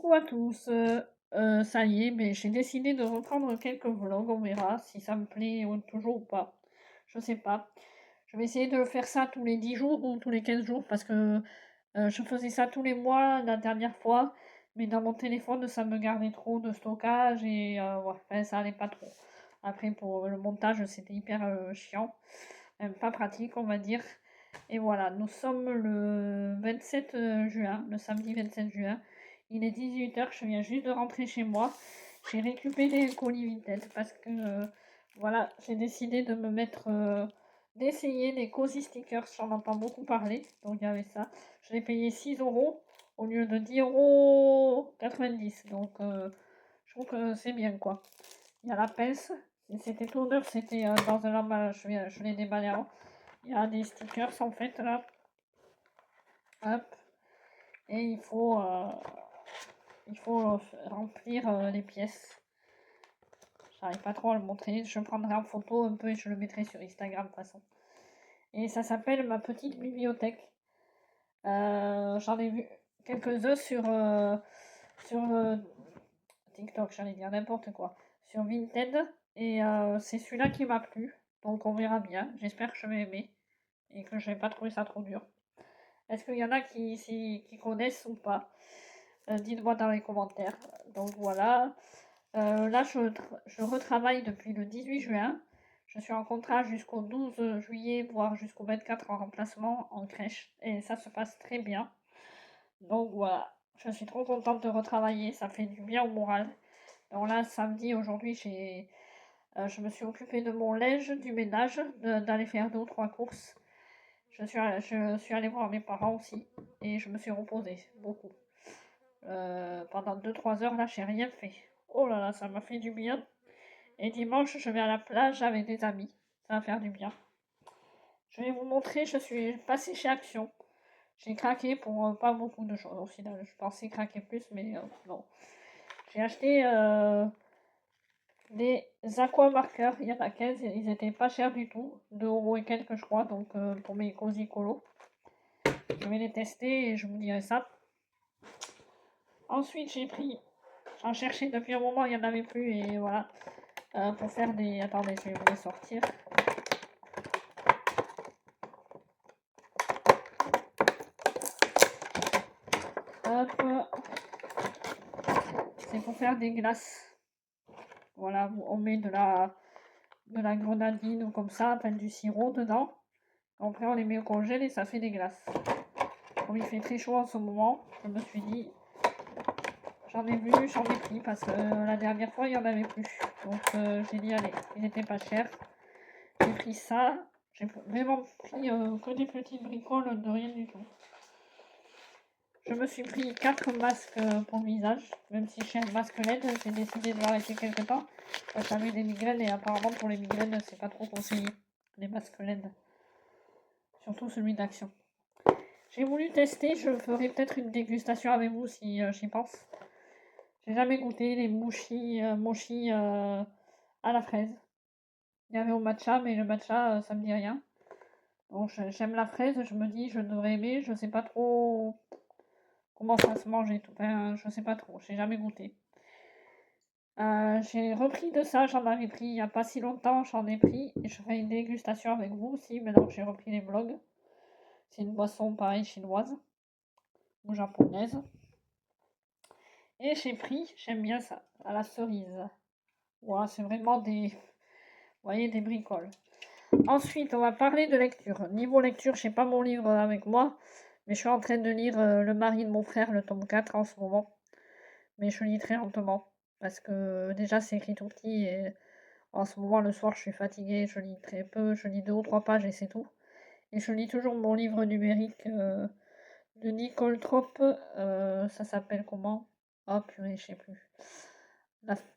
Coucou à tous, ça y est, mais j'ai décidé de reprendre quelques vlogs, on verra si ça me plaît toujours ou pas. Je sais pas. Je vais essayer de faire ça tous les 10 jours ou tous les 15 jours parce que je faisais ça tous les mois la dernière fois, mais dans mon téléphone, ça me gardait trop de stockage et ouais, enfin, ça allait pas trop. Après, pour le montage, c'était hyper chiant, pas pratique, on va dire. Et voilà, nous sommes le 27 juin, le samedi 27 juin. Il est 18 h, je viens juste de rentrer chez moi. J'ai récupéré un colis Vinted parce que voilà, j'ai décidé de me mettre, d'essayer les Cozy Stickers. J'en entends beaucoup parler, donc il y avait ça. Je l'ai payé 6 euros au lieu de 10,90 €. Donc je trouve que c'est bien quoi. Il y a la pince, c'était tout neuf, c'était dans un emballage, je l'ai déballé avant. Il y a des stickers en fait là. Hop. Et il faut remplir les pièces. J'arrive pas trop à le montrer. Je prendrai en photo un peu et je le mettrai sur Instagram de toute façon. Et ça s'appelle ma petite bibliothèque. J'en ai vu quelques-uns sur TikTok, j'allais dire n'importe quoi. Sur Vinted. Et c'est celui-là qui m'a plu. Donc on verra bien. J'espère que je vais aimer. Et que je vais pas trouver ça trop dur. Est-ce qu'il y en a qui connaissent ou pas? Dites-moi dans les commentaires. Donc voilà. Là, je retravaille depuis le 18 juin. Je suis en contrat jusqu'au 12 juillet, voire jusqu'au 24 en remplacement en crèche. Et ça se passe très bien. Donc voilà. Je suis trop contente de retravailler. Ça fait du bien au moral. Donc là, samedi, aujourd'hui, je me suis occupée de mon linge, du ménage, d'aller faire 2 ou 3 courses. Je suis allée voir mes parents aussi. Et je me suis reposée beaucoup. Pendant 2 3 heures, là, j'ai rien fait. Oh là là, ça m'a fait du bien. Et dimanche, je vais à la plage avec des amis. Ça va faire du bien. Je vais vous montrer, je suis passée chez Action. J'ai craqué pour pas beaucoup de choses. Au final, je pensais craquer plus, mais non. J'ai acheté des aquamarqueurs. Il y en a 15. Ils étaient pas chers du tout. 2 € et quelques, je crois. Donc, pour mes cosy colos. Je vais les tester et je vous dirai ça. Ensuite, j'en cherchais depuis un moment, il n'y en avait plus. Et voilà. Pour faire des... Attendez, je vais vous les sortir. Hop. C'est pour faire des glaces. Voilà, on met de la grenadine ou comme ça, enfin du sirop dedans. Après, on les met au congèle et ça fait des glaces. Comme il fait très chaud en ce moment, je me suis dit, j'en ai pris parce que la dernière fois, il n'y en avait plus. Donc, j'ai dit, allez, il n'était pas cher. J'ai pris ça. J'ai vraiment pris que des petites bricoles de rien du tout. Je me suis pris 4 masques pour le visage, même si je suis un masque LED, j'ai décidé de l'arrêter quelque temps. J'avais des migraines et apparemment pour les migraines, c'est pas trop conseillé, les masques LED. Surtout celui d'Action. J'ai voulu tester, je ferai peut-être une dégustation avec vous si j'y pense. J'ai jamais goûté les mochis à la fraise. Il y avait au matcha, mais le matcha, ça me dit rien. Donc j'aime la fraise, je me dis je devrais aimer, je sais pas trop comment ça se mange et tout. Enfin, je sais pas trop, j'ai jamais goûté. J'ai repris de ça, j'en avais pris il y a pas si longtemps, j'en ai pris et je ferai une dégustation avec vous aussi, maintenant que j'ai repris les vlogs. C'est une boisson pareille chinoise ou japonaise. Et j'ai pris, j'aime bien ça, à la cerise. Voilà, c'est vraiment vous voyez, des bricoles. Ensuite, on va parler de lecture. Niveau lecture, je n'ai pas mon livre avec moi, mais je suis en train de lire Le mari de mon frère, le tome 4 en ce moment. Mais je lis très lentement, parce que déjà c'est écrit tout petit et en ce moment le soir je suis fatiguée, je lis très peu, je lis 2 ou 3 pages et c'est tout. Et je lis toujours mon livre numérique de Nicole Tropp, ça s'appelle comment? Oh purée, je sais plus.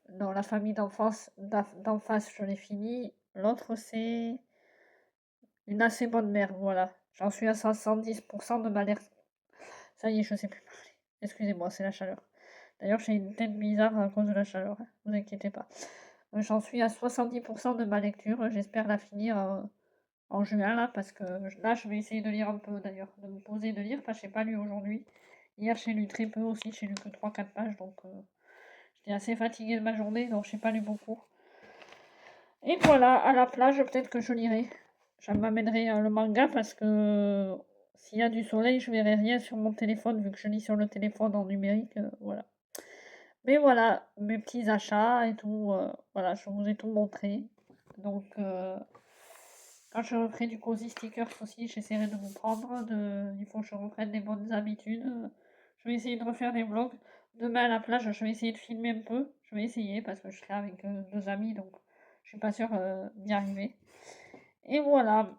Non, La famille d'en face, je l'ai fini. L'autre c'est Une assez bonne mère, voilà. J'en suis à 70% de ma lettre. Ça y est, je sais plus parler. Excusez-moi, c'est la chaleur. D'ailleurs, j'ai une tête bizarre à cause de la chaleur, hein, vous inquiétez pas. J'en suis à 70% de ma lecture. J'espère la finir en juin, là, parce que là, je vais essayer de lire un peu, d'ailleurs. De me poser, de lire, parce que je n'ai pas lu aujourd'hui. Hier, j'ai lu très peu aussi, j'ai lu que 3-4 pages, donc j'étais assez fatiguée de ma journée, donc j'ai pas lu beaucoup. Et voilà, à la plage, peut-être que je lirai. Je m'amènerai le manga parce que s'il y a du soleil, je verrai rien sur mon téléphone, vu que je lis sur le téléphone en numérique, voilà. Mais voilà, mes petits achats et tout, voilà, je vous ai tout montré. Donc, quand je referai du Cozy Stickers aussi, j'essaierai de vous prendre. Il faut que je reprenne des bonnes habitudes. Je vais essayer de refaire des vlogs. Demain à la plage, je vais essayer de filmer un peu. Je vais essayer parce que je serai avec 2 amis, donc je suis pas sûre d'y arriver. Et voilà,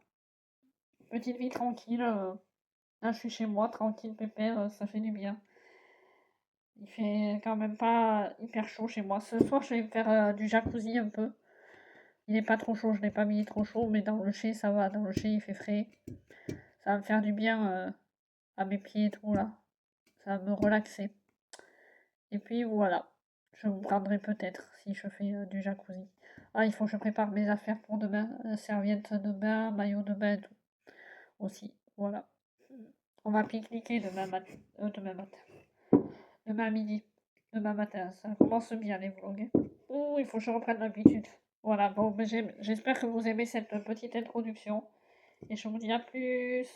petite vie tranquille. Là, je suis chez moi, tranquille, pépère, ça fait du bien. Il fait quand même pas hyper chaud chez moi. Ce soir, je vais me faire du jacuzzi un peu. Il est pas trop chaud, je l'ai pas mis trop chaud, mais dans le chai, ça va. Dans le chai, il fait frais. Ça va me faire du bien à mes pieds et tout, là. Ça va me relaxer. Et puis voilà. Je vous prendrai peut-être si je fais du jacuzzi. Ah, il faut que je prépare mes affaires pour demain. Serviette de bain, maillot de bain et tout. Aussi. Voilà. On va pique-niquer demain matin. Demain midi. Demain matin. Ça commence bien les vlogs, hein. Oh, il faut que je reprenne l'habitude. Voilà, bon, mais j'espère que vous aimez cette petite introduction. Et je vous dis à plus.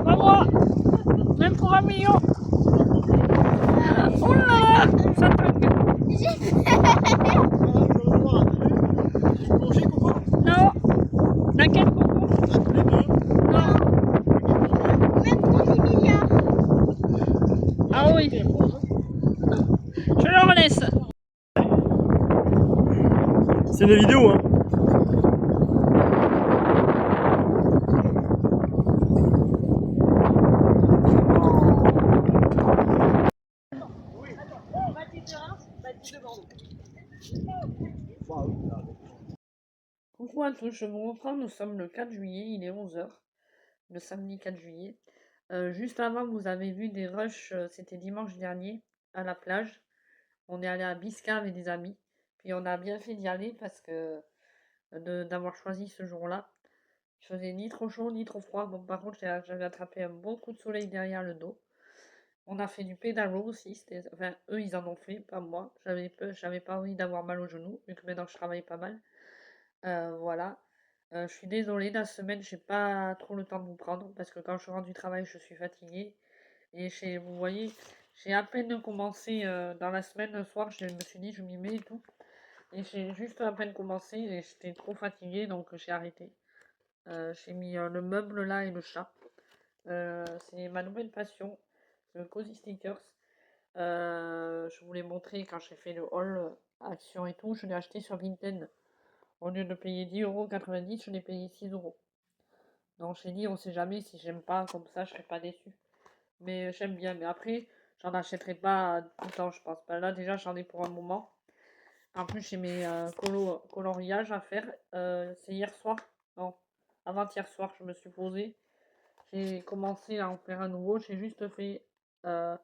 Pas moi, même pour 1 million. Oh là là, ça tangue. Non, t'inquiète, Coco. Non. Ah oui, je leur laisse. C'est une vidéo, hein. Coucou à tous, je vous reprends, nous sommes le 4 juillet, il est 11 h, le samedi 4 juillet. Juste avant, vous avez vu des rushs, c'était dimanche dernier, à la plage. On est allé à Bisca avec des amis. Puis on a bien fait d'y aller parce que d'avoir choisi ce jour-là. Il faisait ni trop chaud ni trop froid. Bon, par contre, j'avais attrapé un bon coup de soleil derrière le dos. On a fait du pédalo aussi. Enfin, eux, ils en ont fait, pas moi. J'avais pas envie d'avoir mal aux genoux, vu que maintenant je travaille pas mal. Voilà. Je suis désolée, la semaine, j'ai pas trop le temps de vous prendre parce que quand je rentre du travail, je suis fatiguée. Et vous voyez, j'ai à peine commencé dans la semaine, le soir, je me suis dit, je m'y mets et tout. Et j'ai juste à peine commencé et j'étais trop fatiguée, donc j'ai arrêté. J'ai mis le meuble là et le chat. C'est ma nouvelle passion, le Cozy Stickers. Je vous l'ai montré quand j'ai fait le haul action et tout. Je l'ai acheté sur Vinted. Au lieu de payer 10,90 €, je l'ai payé 6 €. Donc j'ai dit, on sait jamais, si j'aime pas, comme ça, je serai pas déçue. Mais j'aime bien. Mais après, j'en achèterai pas tout le temps, je pense pas. Là, déjà, j'en ai pour un moment. En plus, j'ai mes coloriages à faire. C'est hier soir. Non, avant-hier soir, je me suis posée. J'ai commencé à en faire un nouveau. J'ai juste fait le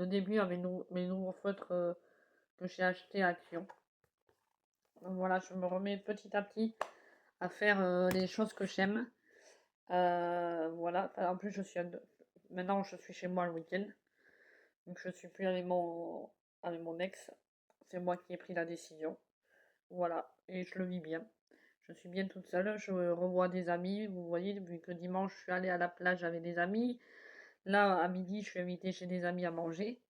début avec mes nouveaux feutres que j'ai achetés à Action. Donc voilà, je me remets petit à petit à faire les choses que j'aime. Voilà. En plus, maintenant, je suis chez moi le week-end. Donc, je suis plus avec mon ex. C'est moi qui ai pris la décision. Voilà. Et je le vis bien. Je suis bien toute seule. Je revois des amis. Vous voyez, vu que dimanche, je suis allée à la plage avec des amis. Là, à midi, je suis invitée chez des amis à manger.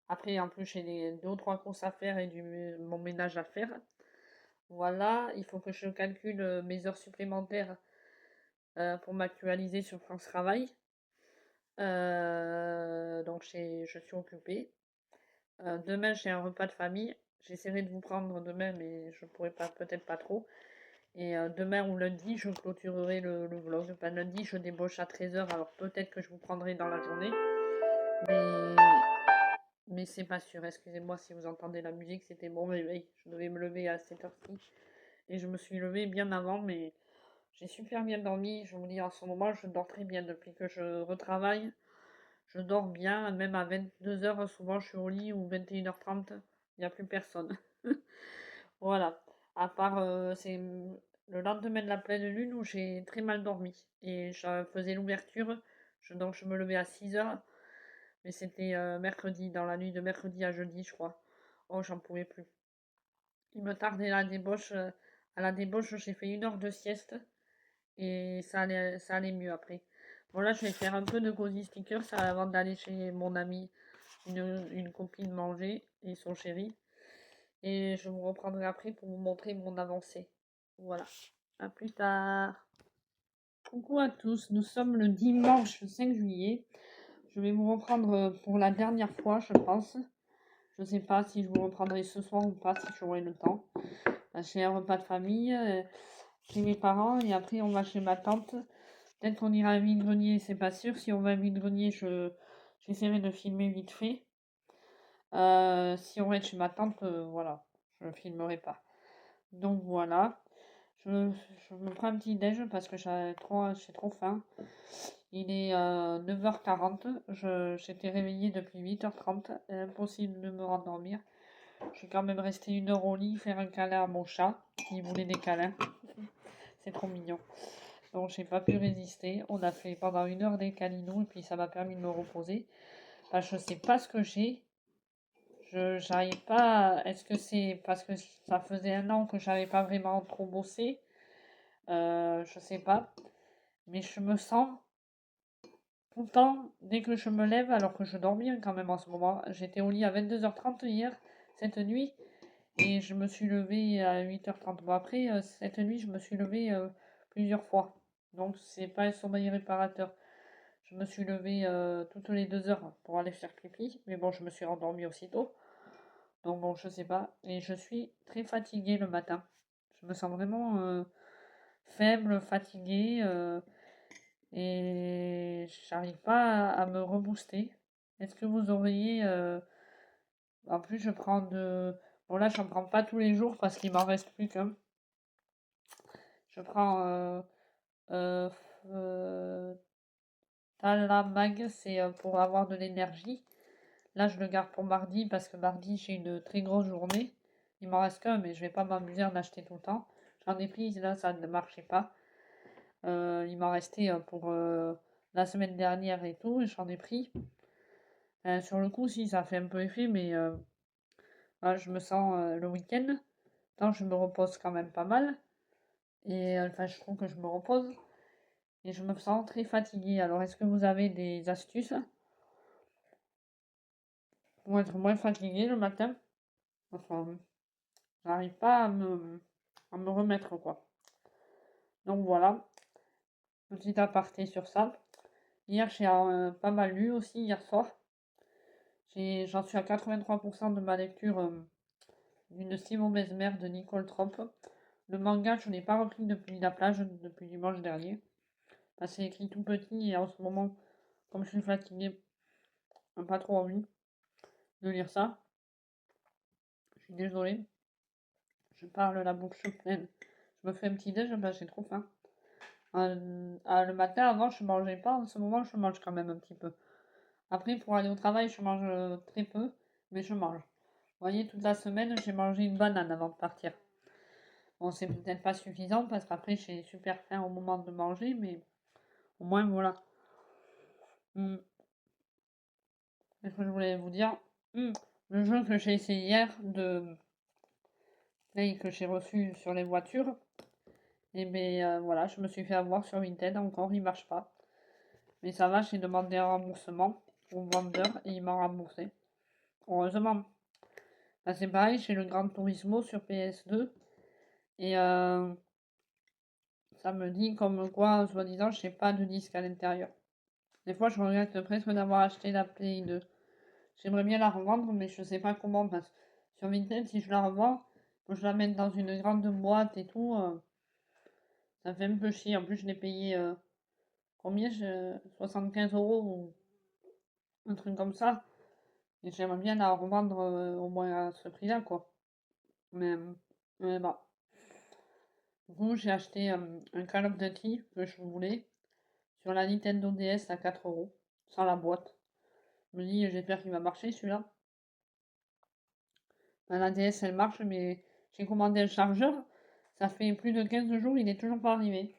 Après, en plus, j'ai 2 ou 3 courses à faire et mon ménage à faire. Voilà, il faut que je calcule mes heures supplémentaires pour m'actualiser sur France Travail. Donc je suis occupée. Demain, j'ai un repas de famille. J'essaierai de vous prendre demain, mais je pourrai pas, peut-être pas trop. Et demain ou lundi, je clôturerai le vlog. Pas lundi, je débauche à 13h, alors peut-être que je vous prendrai dans la journée. Mais, mais c'est pas sûr. Excusez-moi si vous entendez la musique, c'était mon réveil. Je devais me lever à 7h ci. Et je me suis levée bien avant, mais j'ai super bien dormi. Je vous dis, en ce moment, je dors très bien depuis que je retravaille. Je dors bien, même à 22h, souvent je suis au lit, ou 21h30, il n'y a plus personne. Voilà. À part, c'est le lendemain de la pleine lune où j'ai très mal dormi. Et je faisais l'ouverture, donc je me levais à 6h, mais c'était mercredi, dans la nuit de mercredi à jeudi, je crois. Oh, j'en pouvais plus. Il me tardait la débauche. À la débauche, j'ai fait 1 heure de sieste et ça allait mieux après. Bon, là, je vais faire un peu de cozy stickers avant d'aller chez mon amie, une copine manger et son chéri. Et je vous reprendrai après pour vous montrer mon avancée. Voilà. À plus tard. Coucou à tous, nous sommes le dimanche 5 juillet. Je vais vous reprendre pour la dernière fois, je pense. Je sais pas si je vous reprendrai ce soir ou pas, si j'aurai le temps. J'ai un repas de famille chez mes parents et après on va chez ma tante. Peut-être qu'on ira à vide-grenier, c'est pas sûr. Si on va à vide-grenier, j'essaierai de filmer vite fait. Si on va être chez ma tante, voilà, je ne filmerai pas. Donc voilà, je, je me prends un petit déj parce que j'ai trop faim. Il est 9h40, j'étais réveillée depuis 8h30, impossible de me rendormir. Je suis quand même restée 1 heure au lit, faire un câlin à mon chat, qui voulait des câlins. C'est trop mignon. Donc j'ai pas pu résister. On a fait pendant 1 heure des câlinous et puis ça m'a permis de me reposer. Enfin, je sais pas ce que j'ai. J'arrive pas. Est-ce que c'est parce que ça faisait 1 an que j'avais pas vraiment trop bossé? Je sais pas. Mais je me sens tout le temps dès que je me lève, alors que je dors bien quand même en ce moment. J'étais au lit à 22h30 hier, cette nuit, et je me suis levée à 8h30. Bon, après, cette nuit, je me suis levée plusieurs fois. Donc, c'est pas un sommeil réparateur. Je me suis levée toutes les 2 heures pour aller faire pipi, mais bon, je me suis rendormie aussitôt. Donc bon, je sais pas. Et je suis très fatiguée le matin. Je me sens vraiment faible, fatiguée, et j'arrive pas à me rebooster. Est-ce que vous auriez... En plus, je prends de... Bon là, j'en prends pas tous les jours parce qu'il m'en reste plus qu'un. Je prends euh, euh, Talamag, c'est pour avoir de l'énergie. Là, je le garde pour mardi parce que mardi, j'ai une très grosse journée. Il m'en reste qu'un, mais je vais pas m'amuser à en acheter tout le temps. J'en ai pris, là, ça ne marchait pas. Il m'en restait pour la semaine dernière et tout, et j'en ai pris. Sur le coup, si, ça fait un peu effet, mais voilà, je me sens le week-end. Tant je me repose quand même pas mal. Et enfin, je trouve que je me repose. Et je me sens très fatiguée. Alors, est-ce que vous avez des astuces pour être moins fatiguée le matin? Enfin, j'arrive pas à me remettre, quoi. Donc voilà, petit aparté sur ça. Hier, j'ai pas mal lu aussi, hier soir. J'en suis à 83% de ma lecture d'une si mauvaise mère de Nicole Trump. Le manga, je n'ai pas repris depuis la plage, depuis dimanche dernier. Parce que c'est écrit tout petit et en ce moment, comme je suis fatiguée, j'ai pas trop envie de lire ça. Je suis désolée. Je parle la bouche pleine. Je me fais un petit déj, j'ai trop faim. Le matin, avant, je mangeais pas. En ce moment, je mange quand même un petit peu. Après, pour aller au travail, je mange très peu, mais je mange. Vous voyez, toute la semaine, j'ai mangé une banane avant de partir. Bon, c'est peut-être pas suffisant parce qu'après, j'ai super faim au moment de manger, mais au moins, voilà. Qu'est-ce que je voulais vous dire? Le jeu que j'ai essayé hier de Play que j'ai reçu sur les voitures, et bien voilà, je me suis fait avoir sur Vinted encore, il marche pas. Mais ça va, j'ai demandé un remboursement au vendeur et il m'a remboursé. Heureusement. Bah, c'est pareil chez le Gran Turismo sur PS2. Et ça me dit comme quoi, soi-disant, je n'ai pas de disque à l'intérieur. Des fois, je regrette presque d'avoir acheté la Play 2. J'aimerais bien la revendre, mais je sais pas comment, parce que sur Vinted, si je la revends, faut que je la mette dans une grande boîte et tout. Ça fait un peu chier. En plus, je l'ai payé combien? 75 € ou un truc comme ça. Et j'aimerais bien la revendre au moins à ce prix-là, quoi. Mais, bah. Du coup, j'ai acheté un Call of Duty que je voulais sur la Nintendo DS à 4 €, sans la boîte. Je me dis, j'espère qu'il va marcher celui-là. La DS, elle marche, mais j'ai commandé un chargeur. Ça fait plus de 15 jours, il n'est toujours pas arrivé.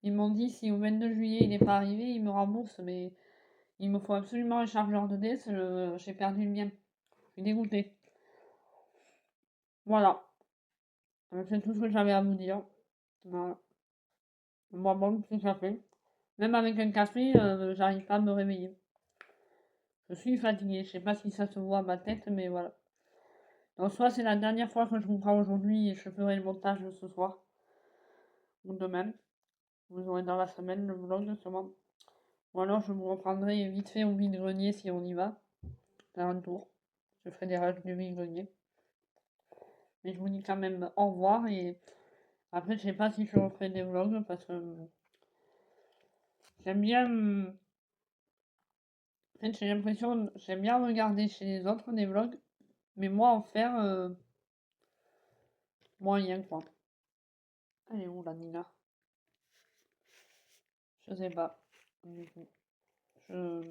Ils m'ont dit si au 22 juillet il n'est pas arrivé, ils me remboursent, mais il me faut absolument un chargeur de DS, j'ai perdu le mien. Je suis dégoûtée. Voilà. C'est tout ce que j'avais à vous dire. Voilà. Moi, bon, petit café. Même avec un café, j'arrive pas à me réveiller. Je suis fatiguée. Je sais pas si ça se voit à ma tête, mais voilà. En soi, c'est la dernière fois que je vous prends aujourd'hui et je ferai le montage ce soir. Ou demain. Vous aurez dans la semaine le vlog sûrement. Ou alors je vous reprendrai vite fait au vide-grenier si on y va. Faire un tour. Je ferai des rushs du vide-grenier. Mais je vous dis quand même au revoir et après je sais pas si je referai des vlogs parce que j'aime bien. En fait j'ai l'impression j'aime bien regarder chez les autres des vlogs, mais moi en faire moyen quoi. Elle est où la Nina? Je sais pas. Du coup. Je...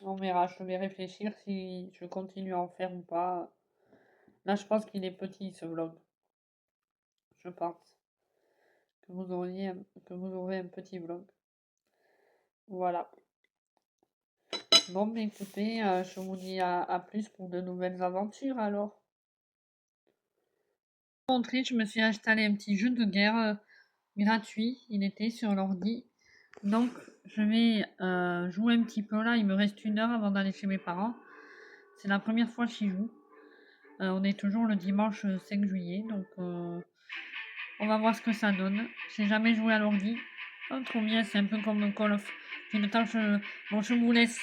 On verra, je vais réfléchir si je continue à en faire ou pas. Là je pense qu'il est petit ce vlog. Je pense que vous aurez un petit vlog. Voilà. Bon, mais écoutez, je vous dis à plus pour de nouvelles aventures alors. Pour montrer, je me suis installé un petit jeu de guerre gratuit. Il était sur l'ordi. Donc, je vais jouer un petit peu là. Il me reste 1 heure avant d'aller chez mes parents. C'est la première fois que j'y joue. On est toujours le dimanche 5 juillet. Donc, on va voir ce que ça donne. J'ai jamais joué à l'ordi. Oh, trop bien, c'est un peu comme Call of. Puis le temps que bon, je vous laisse.